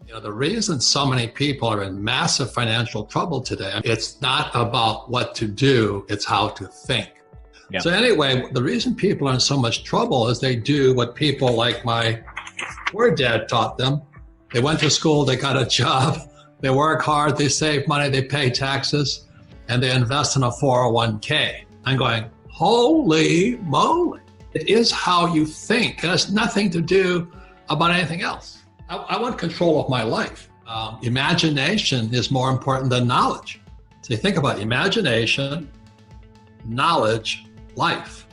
The reason so many people are in massive financial trouble today, it's not about what to do, it's how to think. Yeah. So anyway, the reason people are in so much trouble is they do what people like my poor dad taught them. They went to school, they got a job, they work hard, they save money, they pay taxes, and they invest in a 401k. I'm going, holy moly. It is how you think. It has nothing to do about anything else. I want control of my life. Imagination is more important than knowledge. So you think about imagination, knowledge, life.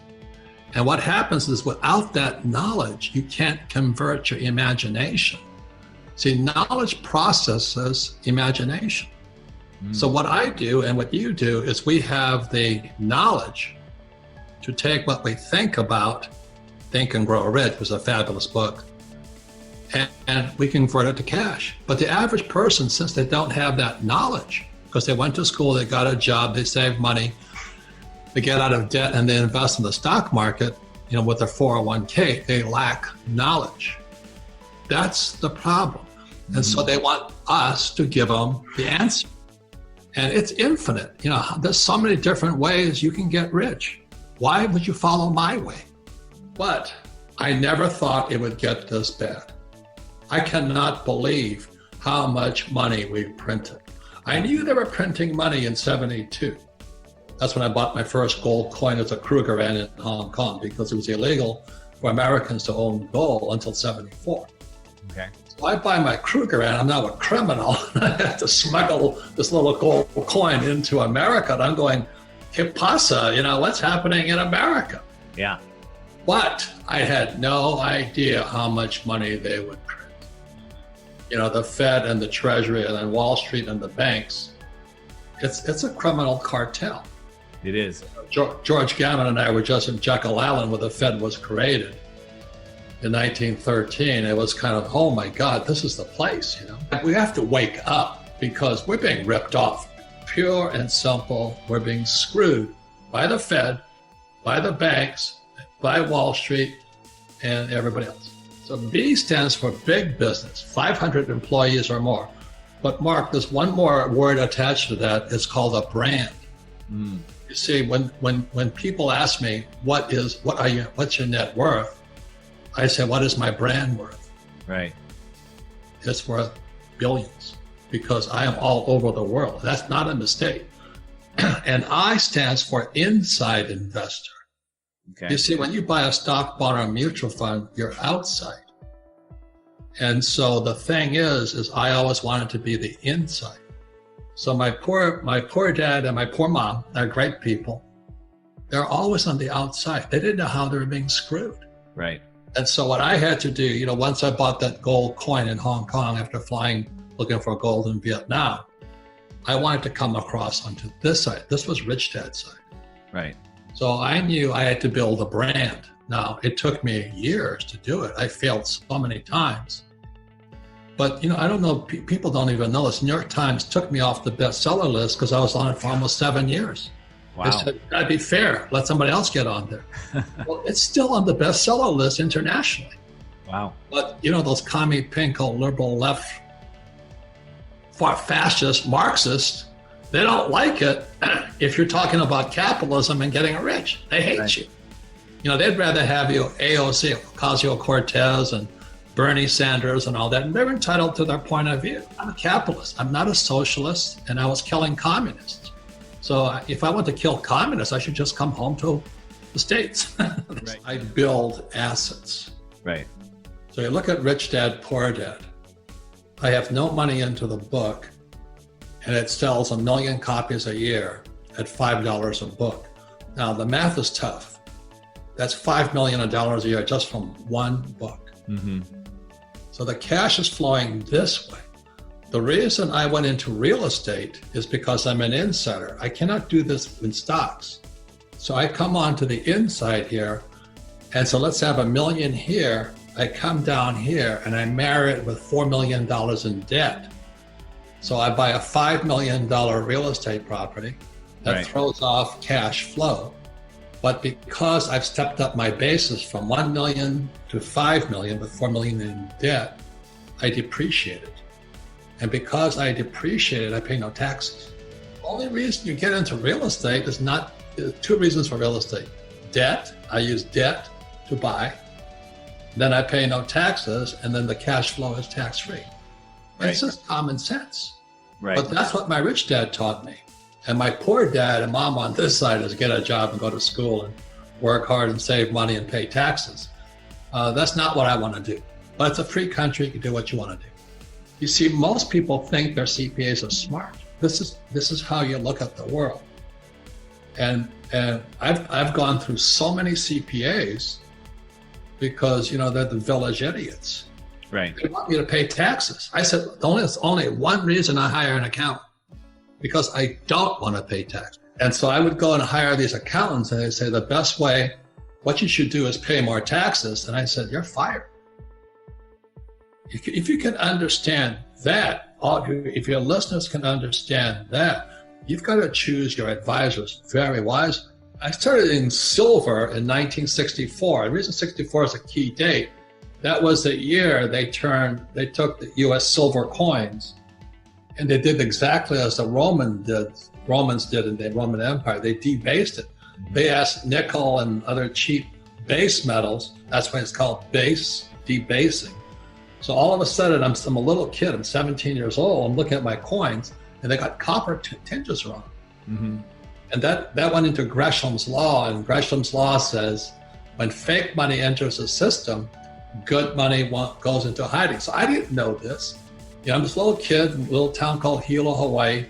And what happens is without that knowledge, you can't convert your imagination. See, knowledge processes imagination. So what I do and what you do is we have the knowledge to take what we think about. Think and Grow Rich was a fabulous book. And we convert it to cash. But the average person, since they don't have that knowledge, because they went to school, they got a job, they save money, they get out of debt, and they invest in the stock market, with their 401k, they lack knowledge. That's the problem. And so they want us to give them the answer. And it's infinite. There's so many different ways you can get rich. Why would you follow my way? But I never thought it would get this bad. I cannot believe how much money we printed. I knew they were printing money in 72. That's when I bought my first gold coin as a Kruger ran in Hong Kong, because it was illegal for Americans to own gold until 74. Okay. So I buy my Kruger ran, I'm now a criminal. I have to smuggle this little gold coin into America. And I'm going, que pasa? What's happening in America? Yeah. But I had no idea how much money they would print. The Fed and the Treasury and then Wall Street and the banks, it's a criminal cartel. It is. George Gammon and I were just in Jekyll Island where the Fed was created in 1913. It was kind of, oh my God, this is the place, We have to wake up because we're being ripped off. Pure and simple, we're being screwed by the Fed, by the banks, by Wall Street, and everybody else. So B stands for big business, 500 employees or more. But Mark, there's one more word attached to that. It's called a brand. You see, when people ask me, what's your net worth? I say, what is my brand worth? Right. It's worth billions because I am all over the world. That's not a mistake. And I stands for inside investor. Okay. You see, when you buy a stock bond or a mutual fund, you're outside. And so the thing is I always wanted to be the inside. So my poor dad and my poor mom, they're great people. They're always on the outside. They didn't know how they were being screwed. Right. And so what I had to do, once I bought that gold coin in Hong Kong after flying, looking for gold in Vietnam, I wanted to come across onto this side. This was Rich Dad's side. Right. So I knew I had to build a brand. Now, it took me years to do it. I failed so many times. But, I don't know, people don't even know this. New York Times took me off the bestseller list because I was on it for almost 7 years. Wow. They said, gotta be fair, let somebody else get on there. Well, it's still on the bestseller list internationally. Wow. But, those commie, pinko, liberal, left, far fascist, Marxist, they don't like it if you're talking about capitalism and getting rich. They hate Right. you. They'd rather have you AOC, Ocasio-Cortez, and Bernie Sanders and all that. And they're entitled to their point of view. I'm a capitalist. I'm not a socialist, and I was killing communists. So if I want to kill communists, I should just come home to the States. Right. I build assets. Right. So you look at Rich Dad, Poor Dad. I have no money into the book, and it sells 1 million copies a year at $5 a book. Now, the math is tough. That's $5 million a year just from one book. Mm-hmm. So the cash is flowing this way. The reason I went into real estate is because I'm an insider. I cannot do this in stocks. So I come on to the inside here, and so let's have $1 million here. I come down here and I marry it with $4 million in debt. So I buy a $5 million real estate property that Right. throws off cash flow. But because I've stepped up my basis from 1 million to 5 million with 4 million in debt, I depreciate it. And because I depreciate it, I pay no taxes. Only reason you get into real estate is two reasons for real estate. Debt, I use debt to buy. Then I pay no taxes, and then the cash flow is tax-free. Right. It's just common sense. Right. But that's what my rich dad taught me. And my poor dad and mom on this side is get a job and go to school and work hard and save money and pay taxes. That's not what I want to do. But it's a free country, you can do what you want to do. You see, most people think their CPAs are smart. This is how you look at the world. And I've gone through so many CPAs because, you know, they're the village idiots. Right. They want me to pay taxes. I said, there's only one reason I hire an accountant, because I don't want to pay tax. And so I would go and hire these accountants, and they say, the best way, what you should do is pay more taxes. And I said, you're fired. If you can understand that, if your listeners can understand that, you've got to choose your advisors very wisely. I started in silver in 1964. The reason 64 is a key date, that was the year they took the US silver coins and they did exactly as the Romans did in the Roman Empire. They debased it. They asked nickel and other cheap base metals. That's why it's called debasing. So all of a sudden, I'm a little kid, I'm 17 years old, I'm looking at my coins, and they got copper tinges wrong. Mm-hmm. And that went into Gresham's law, and Gresham's law says, when fake money enters the system, good money goes into hiding. So I didn't know this. You know, I'm this little kid in a little town called Hilo, Hawaii.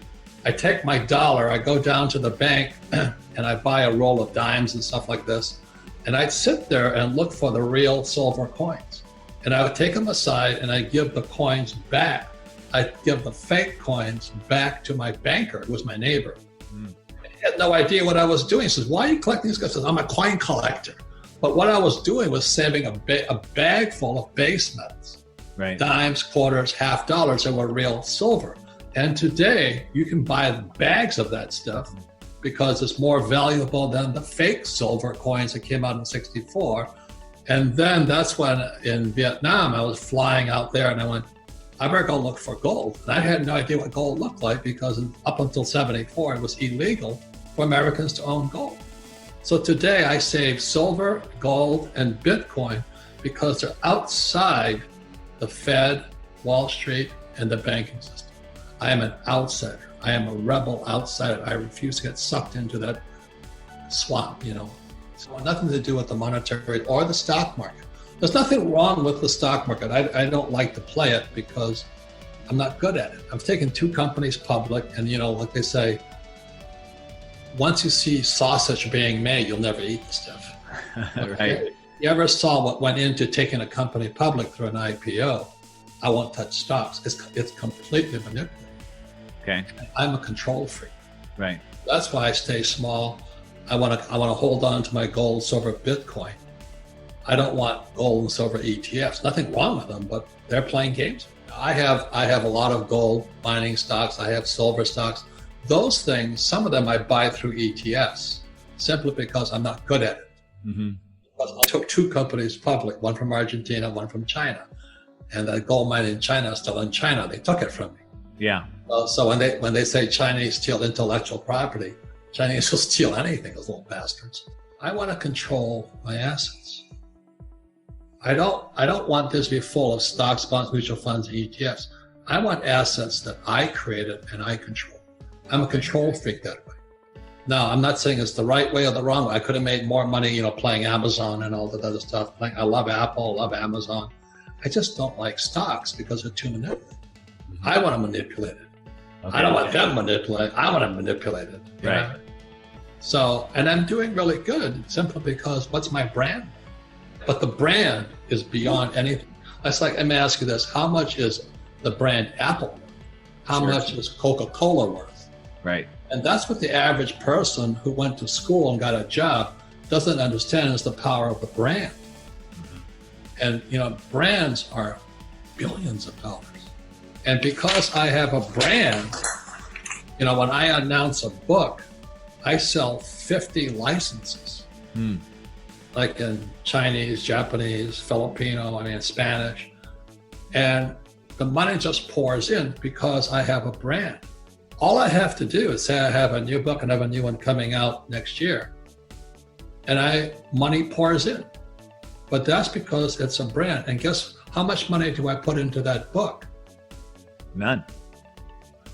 I take my dollar, I go down to the bank, and I buy a roll of dimes and stuff like this. And I'd sit there and look for the real silver coins. And I would take them aside and I'd give the coins back. I'd give the fake coins back to my banker, who was my neighbor. He had no idea what I was doing. He says, why are you collecting these guys? I said, I'm a coin collector. But what I was doing was saving a bag full of base metals. Right. Dimes, quarters, half dollars that were real silver. And today you can buy bags of that stuff because it's more valuable than the fake silver coins that came out in '64. And then that's when in Vietnam, I was flying out there and I went, I better go look for gold. And I had no idea what gold looked like because up until '74, it was illegal for Americans to own gold. So today I save silver, gold, and Bitcoin because they're outside the Fed, Wall Street, and the banking system. I am an outsider. I am a rebel outsider. I refuse to get sucked into that swamp, you know. So nothing to do with the monetary or the stock market. There's nothing wrong with the stock market. I don't like to play it because I'm not good at it. I've taken 2 companies public, and you know, like they say, once you see sausage being made, you'll never eat the stuff. Right. You ever saw what went into taking a company public through an IPO? I won't touch stocks. It's completely manipulated. Okay. I'm a control freak. Right. That's why I stay small. I want to hold on to my gold, silver, Bitcoin. I don't want gold and silver ETFs. Nothing wrong with them, but they're playing games. I have a lot of gold mining stocks. I have silver stocks. Those things, some of them I buy through ETFs simply because I'm not good at it. Mm-hmm. I took 2 companies public, one from Argentina, one from China. And the gold mine in China is still in China. They took it from me. Yeah. So when they say Chinese steal intellectual property, Chinese will steal anything, those little bastards. I want to control my assets. I don't want this to be full of stocks, bonds, mutual funds, and ETFs. I want assets that I created and I control. I'm a control freak that way. Now, I'm not saying it's the right way or the wrong way. I could have made more money, you know, playing Amazon and all that other stuff. Like, I love Apple, love Amazon. I just don't like stocks because they're too manipulated. Mm-hmm. I want to manipulate it. Okay. I don't want them manipulated. I want to manipulate it. Right. Know? So, and I'm doing really good simply because what's my brand? But the brand is beyond anything. It's like, let me ask you this. How much is the brand Apple worth? How much is Coca-Cola worth? Right. And that's what the average person who went to school and got a job doesn't understand, is the power of the brand. Mm-hmm. And, you know, brands are billions of dollars. And because I have a brand, you know, when I announce a book, I sell 50 licenses. Mm. Like in Chinese, Japanese, Filipino, Spanish. And the money just pours in because I have a brand. All I have to do is say I have a new book and I have a new one coming out next year. And money pours in. But that's because it's a brand. And guess how much money do I put into that book? None.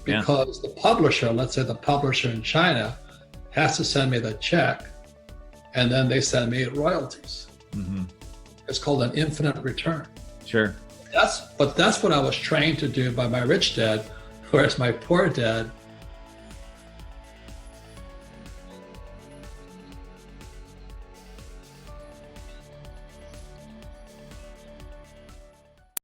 Because the publisher, let's say the publisher in China, has to send me the check, and then they send me royalties. Mm-hmm. It's called an infinite return. Sure. That's what I was trained to do by my rich dad, whereas my poor dad